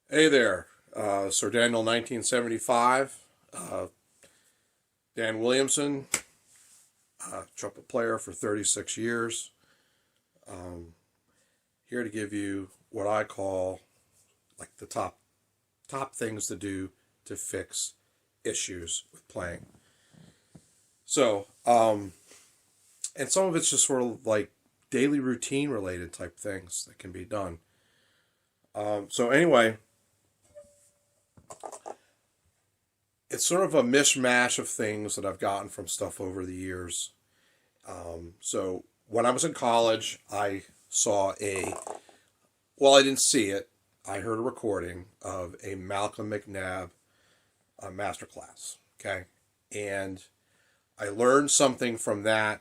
Hey there, Sir Daniel 1975, Dan Williamson, trumpet player for 36 years. Here to give you what I call like the top things to do to fix issues with playing. So, and some of it's just sort of like daily routine related type things that can be done. So anyway, it's sort of a mishmash of things that I've gotten from stuff over the years. So when I was in college, I saw I didn't see it. I heard a recording of a Malcolm McNabb masterclass. Okay. And I learned something from that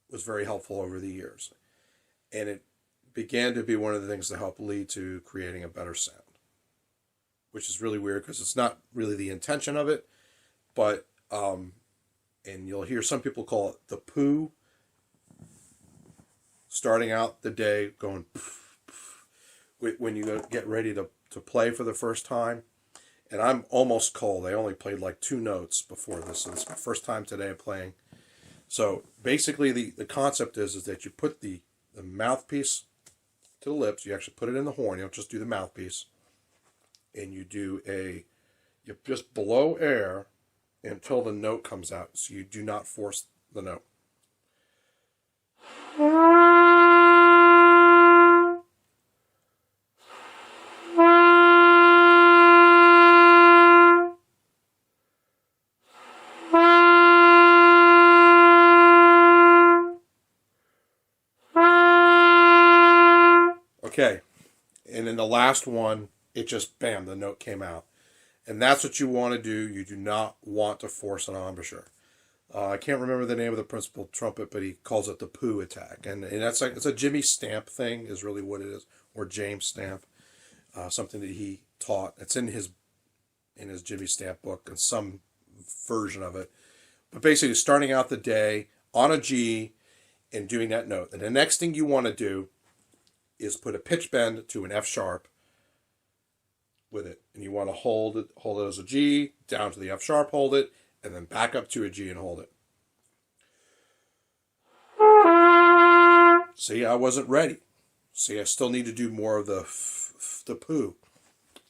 was very helpful over the years. And it began to be one of the things that helped lead to creating a better sound, which is really weird because it's not really the intention of it, but and you'll hear some people call it the poo, starting out the day going when you get ready to play for the first time. And I'm almost cold. I only played like 2 notes before this, so it's my first time today playing. So basically the concept is that you put the mouthpiece to the lips, you actually put it in the horn, you don't just do the mouthpiece, and you just blow air until the note comes out. So you do not force the note. Okay. And in the last one, it just, bam, the note came out. And that's what you want to do. You do not want to force an embouchure. I can't remember the name of the principal trumpet, but he calls it the poo attack. And that's like, it's a Jimmy Stamp thing is really what it is, or James Stamp, something that he taught. It's in his Jimmy Stamp book and some version of it. But basically starting out the day on a G and doing that note. And the next thing you want to do is put a pitch bend to an F sharp with it. And you want to hold it as a G, down to the F sharp, hold it, and then back up to a G and hold it. See, I wasn't ready. See, I still need to do more of the poo.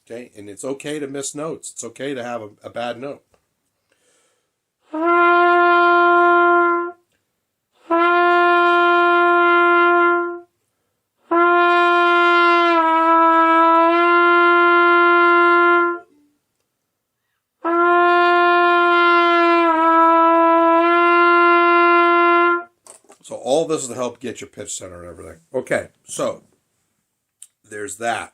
Okay, and it's okay to miss notes. It's okay to have a bad note. So all this is to help get your pitch center and everything. Okay, so there's that.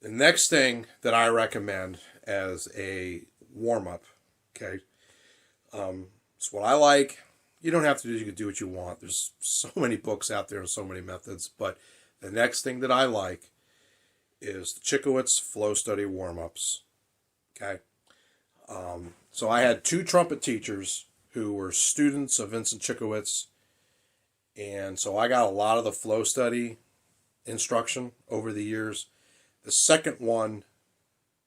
The next thing that I recommend as a warm-up, okay, it's what I like. You don't have to do, you can do what you want. There's so many books out there and so many methods, but the next thing that I like is the Chickowitz Flow Study warm-ups, okay? So I had 2 trumpet teachers who were students of Vincent Chickowitz, and so I got a lot of the flow study instruction over the years. The second one,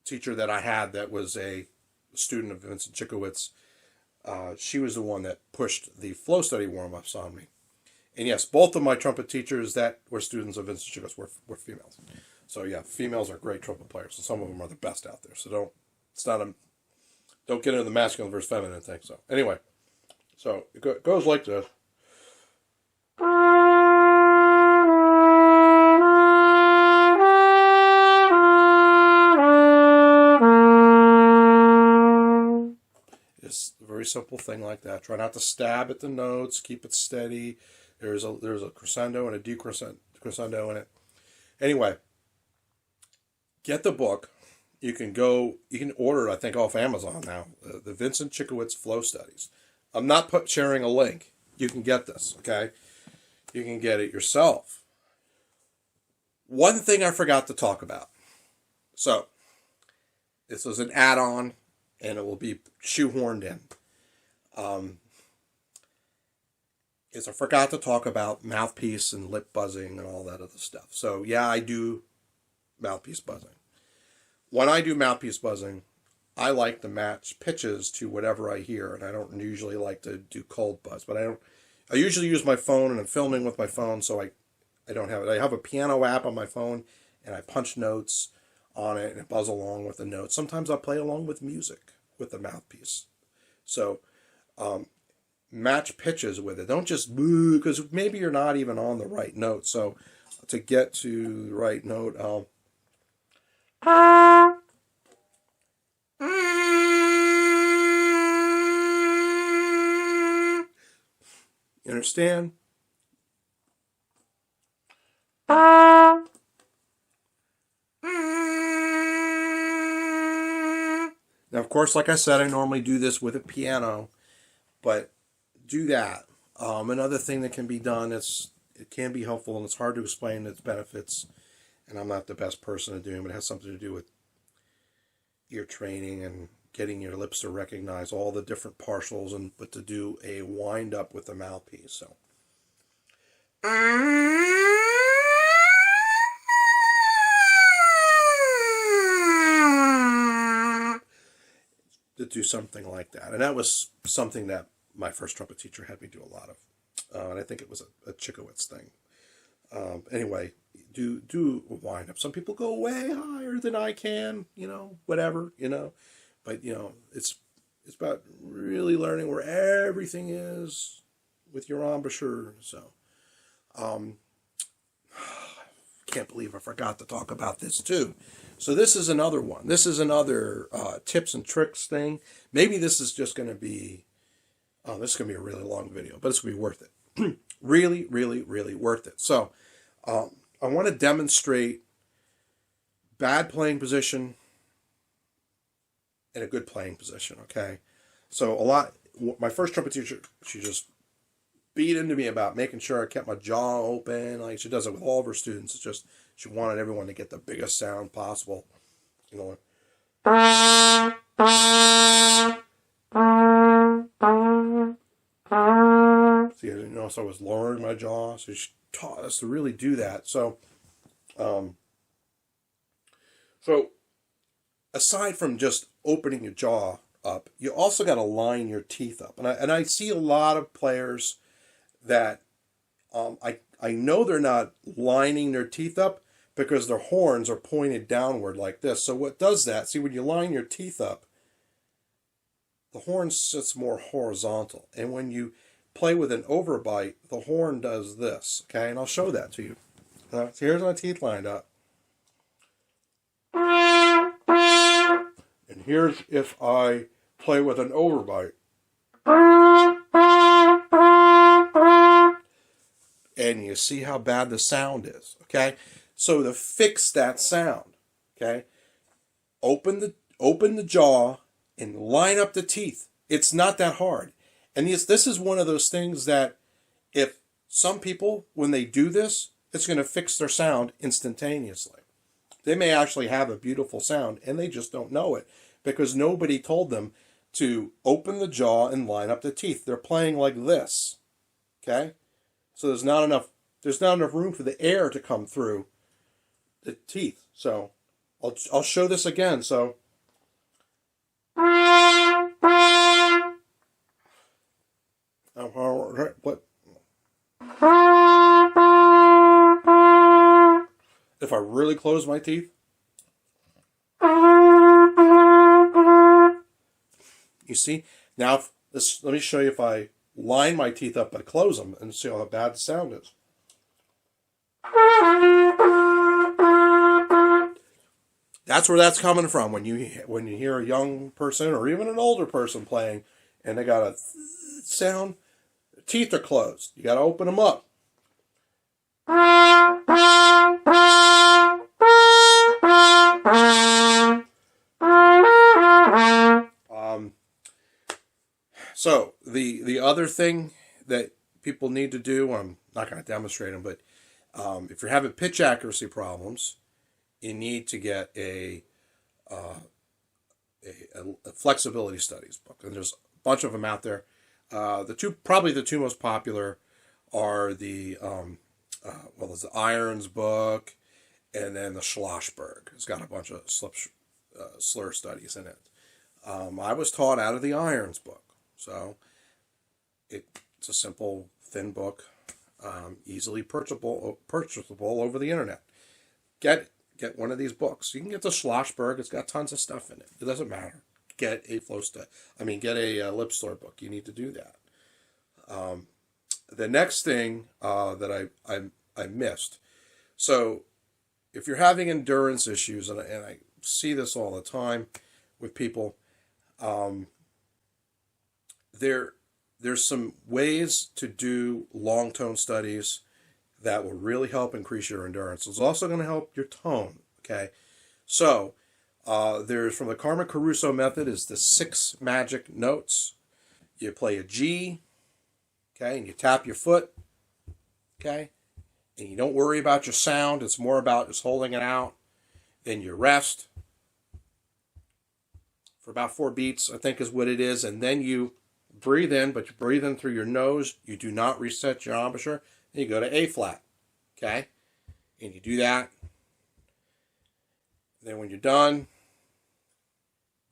teacher that I had that was a student of Vincent Chickowitz, she was the one that pushed the flow study warm-ups on me. And yes, both of my trumpet teachers that were students of Vincent Chickowitz were females. So yeah, females are great trumpet players, and some of them are the best out there. So don't get into the masculine versus feminine thing. So anyway, so it goes like this. It's a very simple thing like that. Try not to stab at the notes. Keep it steady. There's a crescendo and a decrescendo in it. Anyway, get the book. You can order it, I think, off Amazon now. The Vincent Chickowitz Flow Studies. I'm not sharing a link. You can get this, okay? You can get it yourself. One thing I forgot to talk about. So, this is an add-on, and it will be shoehorned in. Is I forgot to talk about mouthpiece and lip buzzing and all that other stuff. So, yeah, I do mouthpiece buzzing. When I do mouthpiece buzzing, I like to match pitches to whatever I hear, and I don't usually like to do cold buzz, but I usually use my phone, and I'm filming with my phone, so I don't have it. I have a piano app on my phone, and I punch notes on it, and it buzz along with the notes. Sometimes I'll play along with music with the mouthpiece. So, match pitches with it. Don't just boo, because maybe you're not even on the right note. So, to get to the right note, you understand? Now, of course, like I said, I normally do this with a piano, but do that. Another thing that can be done, it can be helpful, and it's hard to explain its benefits, and I'm not the best person to do it, but it has something to do with ear training and getting your lips to recognize all the different partials, but to do a wind up with the mouthpiece. So. To do something like that. And that was something that my first trumpet teacher had me do a lot of. And I think it was a Chikowitz thing. Anyway, do a wind up. Some people go way higher than I can, whatever, But, it's about really learning where everything is with your embouchure. So, can't believe I forgot to talk about this too. So this is another one. This is another tips and tricks thing. Maybe this is just going to be, this is going to be a really long video, but it's going to be worth it. Really, really, really worth it. So I want to demonstrate bad playing position and a good playing position, okay? So my first trumpet teacher, she just beat into me about making sure I kept my jaw open, like she does it with all of her students. It's just, she wanted everyone to get the biggest sound possible. See, so I was lowering my jaw. So she taught us to really do that. So, aside from just opening your jaw up, you also got to line your teeth up. And I see a lot of players that I know they're not lining their teeth up because their horns are pointed downward like this. So what does that? See, when you line your teeth up, the horn sits more horizontal. And when you play with an overbite, the horn does this. Okay, and I'll show that to you. So here's my teeth lined up. And here's if I play with an overbite. And you see how bad the sound is, okay? So to fix that sound, okay, open the jaw and line up the teeth. It's not that hard. And this is one of those things that if some people, when they do this, it's going to fix their sound instantaneously. They may actually have a beautiful sound, and they just don't know it because nobody told them to open the jaw and line up the teeth. They're playing like this, okay? So there's not enough room for the air to come through the teeth. So I'll show this again. So what if I really close my teeth? You see? Now let me show you if I line my teeth up but close them and see how bad the sound is. That's where that's coming from when you hear a young person or even an older person playing and they got a sound, teeth are closed. You got to open them up. So the other thing that people need to do, I'm not going to demonstrate them, but if you're having pitch accuracy problems, you need to get a flexibility studies book, and there's a bunch of them out there. Probably the two most popular are there's the Irons book, and then the Schlossberg. It's got a bunch of slur studies in it. I was taught out of the Irons book, so it's a simple, thin book, easily purchasable over the internet. Get one of these books. You can get the Schlossberg. It's got tons of stuff in it. It doesn't matter. Get a get a lip slur book. You need to do that. The next thing that I missed. So if you're having endurance issues, and I see this all the time with people, there's some ways to do long tone studies that will really help increase your endurance. It's also going to help your tone. Okay, so there's, from the Caruso method, is the 6 magic notes. You play a G, okay, and you tap your foot, okay, and you don't worry about your sound. It's more about just holding it out. Then you rest for about 4 beats, I think is what it is, and then you breathe in, but you breathe in through your nose. You do not reset your embouchure, and you go to A flat, okay, and you do that. Then when you're done,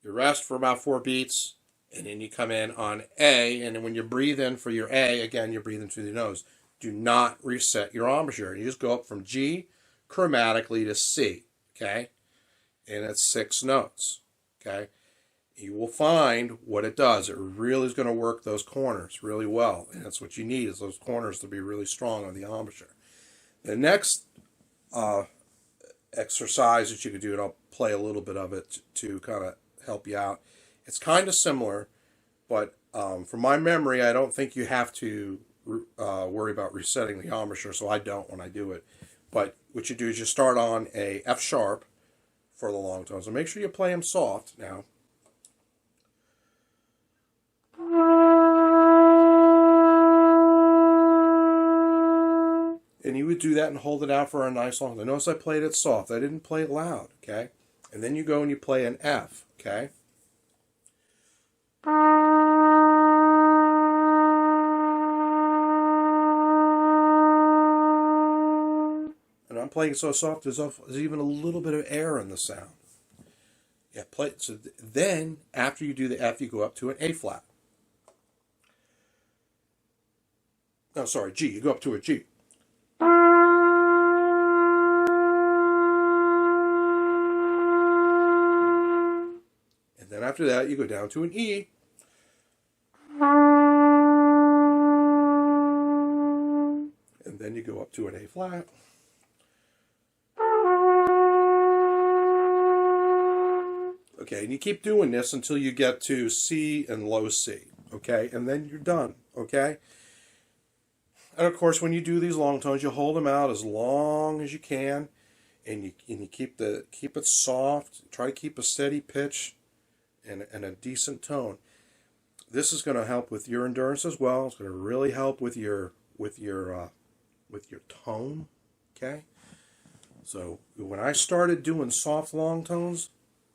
you rest for about 4 beats, and then you come in on A, and then when you breathe in for your A, again, you're breathing through the nose. Do not reset your embouchure. You just go up from G chromatically to C, okay? And it's 6 notes, okay? You will find what it does. It really is going to work those corners really well, and that's what you need, is those corners to be really strong on the embouchure. The next exercise that you can do, and I'll play a little bit of it to kind of help you out. It's kind of similar, but from my memory, I don't think you have to worry about resetting the embouchure, so I don't when I do it. But what you do is you start on a F sharp for the long tones, and make sure you play them soft now. And you would do that and hold it out for a nice long time. Notice I played it soft. I didn't play it loud, okay? And then you go and you play an F, okay? And I'm playing it so soft, there's even a little bit of air in the sound. Yeah, play it. So then, after you do the F, you go up to an A flat. No, sorry, G. You go up to a G. And then after that, you go down to an E. And then you go up to an A flat. Okay, and you keep doing this until you get to C and low C. Okay, and then you're done. Okay? And of course, when you do these long tones, you hold them out as long as you can, and you keep it soft. Try to keep a steady pitch and a decent tone. This is going to help with your endurance as well. It's going to really help with your tone. Okay. So when I started doing soft long tones,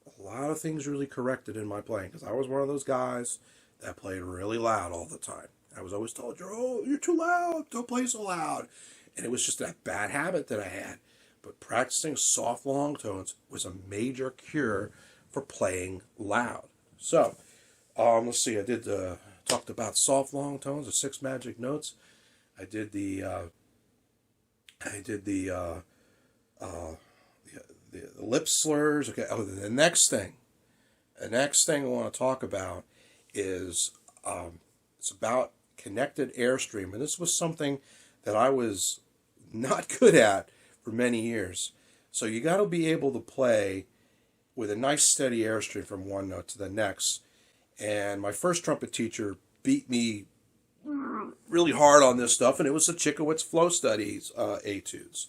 a lot of things really corrected in my playing, because I was one of those guys that played really loud all the time. I was always told, you're too loud, don't play so loud. And it was just that bad habit that I had. But practicing soft long tones was a major cure for playing loud. So, let's see, I talked about soft long tones, the 6 magic notes. I did the lip slurs. Okay, the next thing I want to talk about is it's about connected airstream, and this was something that I was not good at for many years. So you got to be able to play with a nice steady airstream from one note to the next. And my first trumpet teacher beat me really hard on this stuff, and it was the Chickowitz Flow Studies etudes,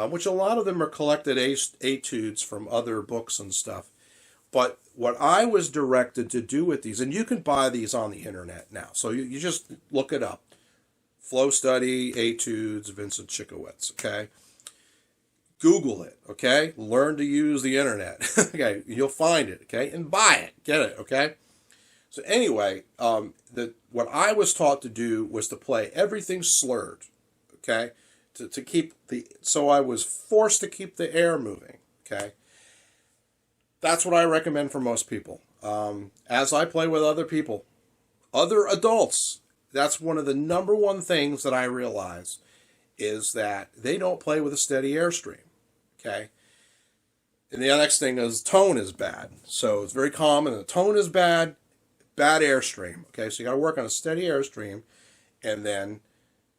which a lot of them are collected etudes from other books and stuff. But what I was directed to do with these, and you can buy these on the internet now, so you just look it up. Flow Study, Etudes, Vincent Chickowitz, okay? Google it, okay? Learn to use the internet, okay? You'll find it, okay? And buy it, get it, okay? So anyway, what I was taught to do was to play everything slurred, okay? to keep so I was forced to keep the air moving. Okay, that's what I recommend for most people. As I play with other people, other adults, that's one of the number one things that I realize is that they don't play with a steady airstream. Okay, and the next thing is tone is bad. So it's very common. The tone is bad, bad airstream. Okay, so you got to work on a steady airstream, and then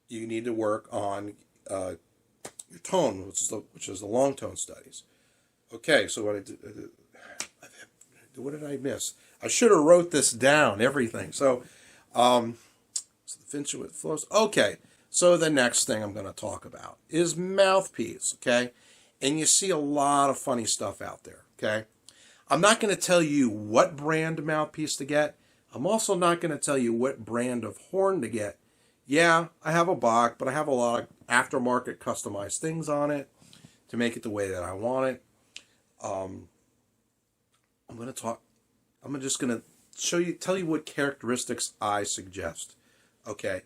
you need to work on your tone, which is the long tone studies. Okay, so what did I miss? I should have wrote this down, everything. So the Finchuit flows. Okay, so the next thing I'm going to talk about is mouthpiece, okay? And you see a lot of funny stuff out there, okay? I'm not going to tell you what brand mouthpiece to get. I'm also not going to tell you what brand of horn to get. Yeah, I have a Bach, but I have a lot of aftermarket customized things on it to make it the way that I want it. I'm just going to tell you what characteristics I suggest. Okay.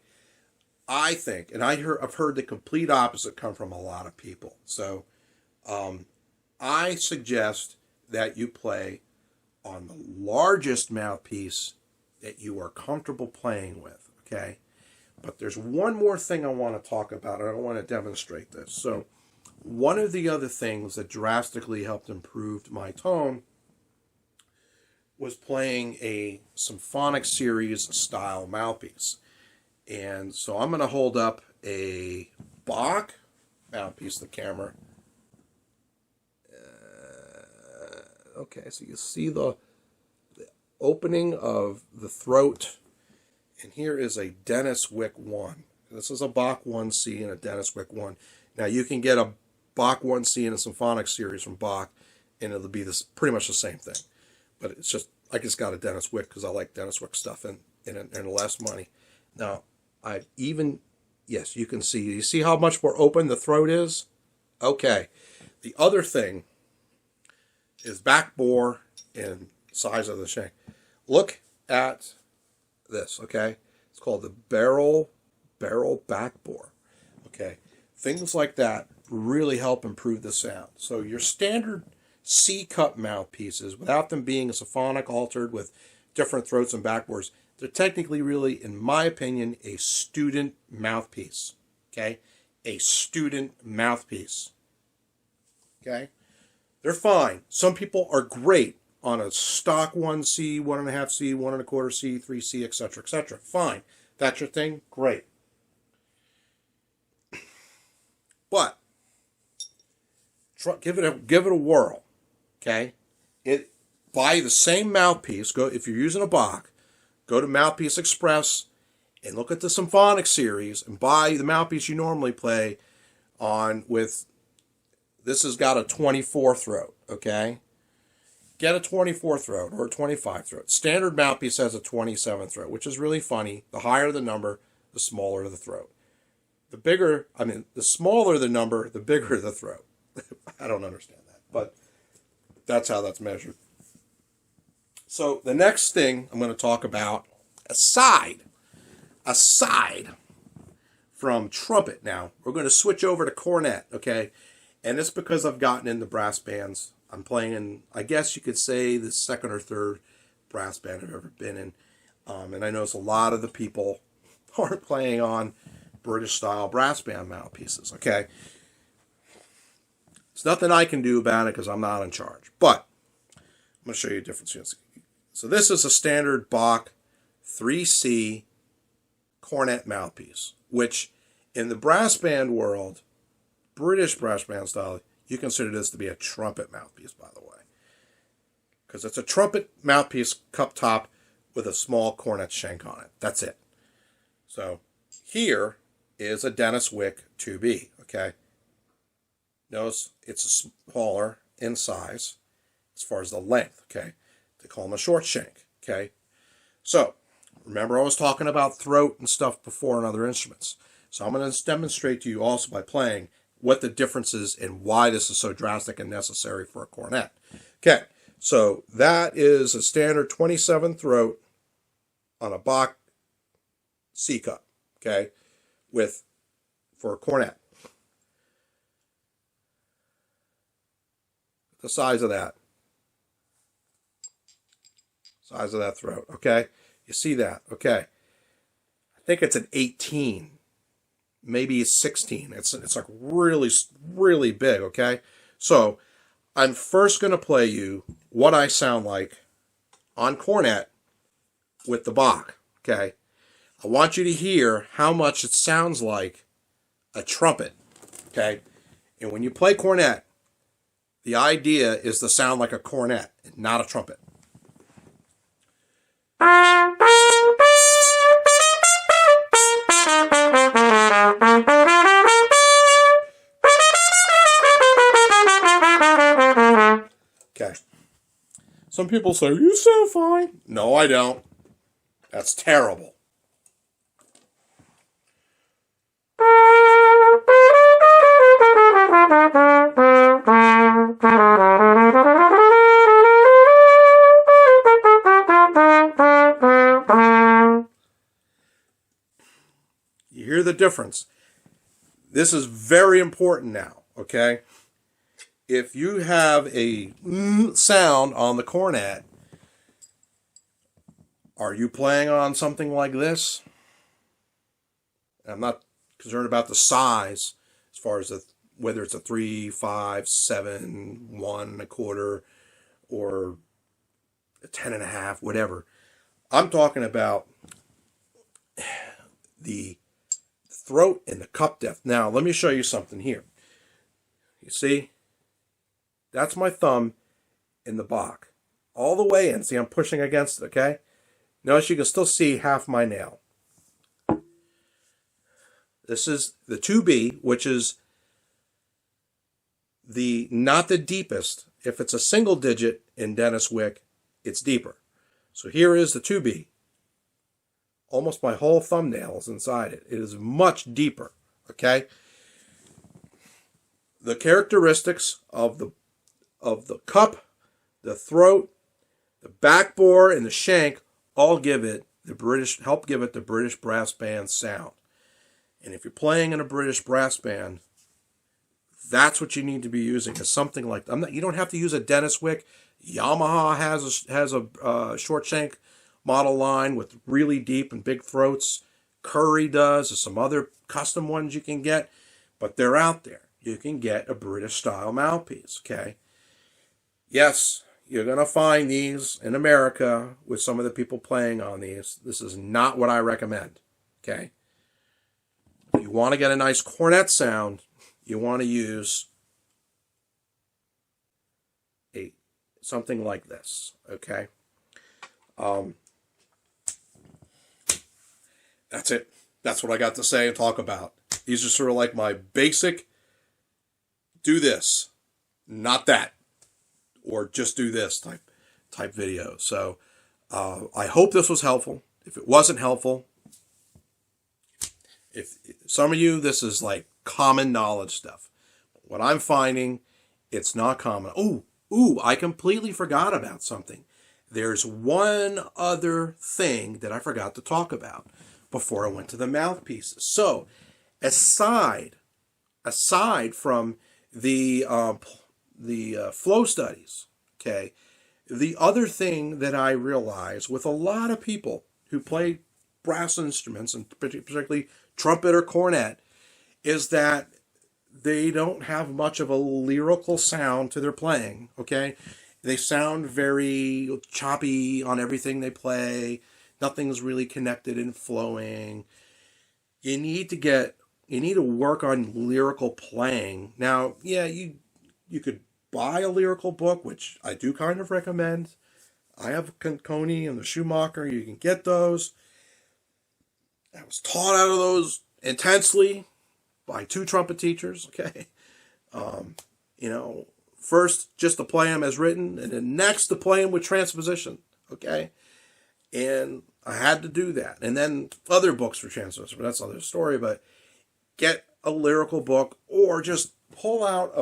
I think, and I've heard the complete opposite come from a lot of people. So, I suggest that you play on the largest mouthpiece that you are comfortable playing with. Okay. But there's one more thing I want to talk about, and I want to demonstrate this. So, one of the other things that drastically helped improve my tone was playing a Symphonic series style mouthpiece. And so I'm going to hold up a Bach mouthpiece to the camera. Okay, so you see the opening of the throat. And here is a Dennis Wick 1. This is a Bach 1C and a Dennis Wick 1. Now you can get a Bach 1C and a Symphonic series from Bach, and it'll be pretty much the same thing. But it's just, I just got a Dennis Wick because I like Dennis Wick stuff and less money. Now, yes, you can see. You see how much more open the throat is? Okay. The other thing is back bore and size of the shank. Look at this, okay? It's called the barrel back bore. Okay. Things like that really help improve the sound. So your standard C-cup mouthpieces, without them being a Symphonic altered with different throats and backbores, they're technically really, in my opinion, a student mouthpiece. Okay? A student mouthpiece. Okay? They're fine. Some people are great on a stock 1C, 1.5C, 1.25C, 3C, etc., etc. Fine. That's your thing? Great. But give it a whirl. Okay? Buy the same mouthpiece. If you're using a Bach, go to Mouthpiece Express and look at the Symphonic series and buy the mouthpiece you normally play on with. This has got a 24 throat, okay? Get a 24 throat or a 25 throat. Standard mouthpiece has a 27 throat, which is really funny. The higher the number, the smaller the throat. The smaller the number, the bigger the throat. I don't understand that, but that's how that's measured. So the next thing I'm going to talk about, aside from trumpet now, we're going to switch over to cornet, okay? And it's because I've gotten into brass bands. I'm playing in, I guess you could say, the second or third brass band I've ever been in. And I notice a lot of the people aren't playing on British-style brass band mouthpieces, okay? There's nothing I can do about it because I'm not in charge. But I'm going to show you a difference. So this is a standard Bach 3C cornet mouthpiece, which in the brass band world, British brass band style, you consider this to be a trumpet mouthpiece, by the way. Because it's a trumpet mouthpiece cup top with a small cornet shank on it. That's it. So here is a Dennis Wick 2B, okay? Notice it's smaller in size as far as the length, okay? They call them a short shank, okay? So, remember I was talking about throat and stuff before in other instruments. So I'm going to demonstrate to you also by playing what the difference is and why this is so drastic and necessary for a cornet. Okay, so that is a standard 27 throat on a Bach C cup, okay, for a cornet. The size of that. Size of that throat, okay? You see that, okay? I think it's an 18. Maybe a 16. It's like really, really big, okay? So I'm first going to play you what I sound like on cornet with the Bach, okay? I want you to hear how much it sounds like a trumpet, okay? And when you play cornet, the idea is to sound like a cornet, not a trumpet. Okay. Some people say, you sound fine. No, I don't. That's terrible. You hear the difference? This is very important now, okay? If you have a sound on the cornet, are you playing on something like this? I'm not concerned about the size as far as whether it's a 3, 5, 7, 1 1/4, or a 10.5, whatever. I'm talking about the throat and the cup depth. Now, let me show you something here. You see? That's my thumb in the Bach. All the way in. See, I'm pushing against it, okay? Notice you can still see half my nail. This is the 2B, which is not the deepest. If it's a single digit in Dennis Wick, it's deeper. So here is the 2B. Almost my whole thumbnail is inside it. It is much deeper, okay? The characteristics of the cup, the throat, the backbore, and the shank all help give it the British brass band sound. And if you're playing in a British brass band, that's what you need to be using, is something like that. You don't have to use a Dennis Wick. Yamaha has a short shank model line with really deep and big throats. Curry does. There's some other custom ones you can get, but they're out there. You can get a British style mouthpiece, okay? Yes, you're going to find these in America with some of the people playing on these. This is not what I recommend, okay? If you want to get a nice cornet sound, you want to use something like this, okay? That's it. That's what I got to say and talk about. These are sort of like my basic, do this, not that, or just do this type video. So I hope this was helpful. If it wasn't helpful, if some of you, this is like common knowledge stuff. What I'm finding, it's not common. Ooh, I completely forgot about something. There's one other thing that I forgot to talk about before I went to the mouthpieces. So, aside from the flow studies, okay, the other thing that I realize with a lot of people who play brass instruments, and particularly trumpet or cornet, is that they don't have much of a lyrical sound to their playing, okay? They sound very choppy on everything they play. Nothing's really connected and flowing. You need to work on lyrical playing. Now, yeah, you could buy a lyrical book, which I do kind of recommend. I have Concone and the Schumacher. You can get those. I was taught out of those intensely by 2 trumpet teachers, okay? First just to play them as written, and then next to play them with transposition, okay? And I had to do that. And then other books for transposition, but that's another story. But get a lyrical book, or just pull out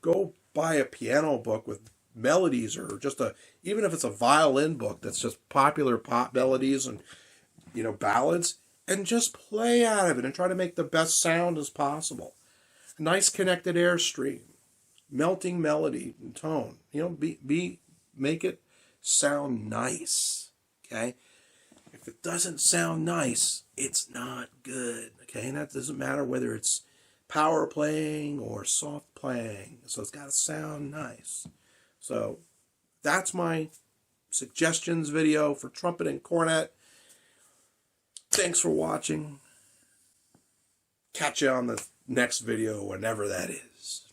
go buy a piano book with melodies, or just even if it's a violin book that's just popular pop melodies and, ballads, and just play out of it and try to make the best sound as possible. A nice connected airstream. melting melody and tone. You know, make it sound nice. Okay? If it doesn't sound nice, it's not good. Okay? And that doesn't matter whether it's power playing or soft playing. So it's got to sound nice. So that's my suggestions video for trumpet and cornet. Thanks for watching. Catch you on the next video, whenever that is.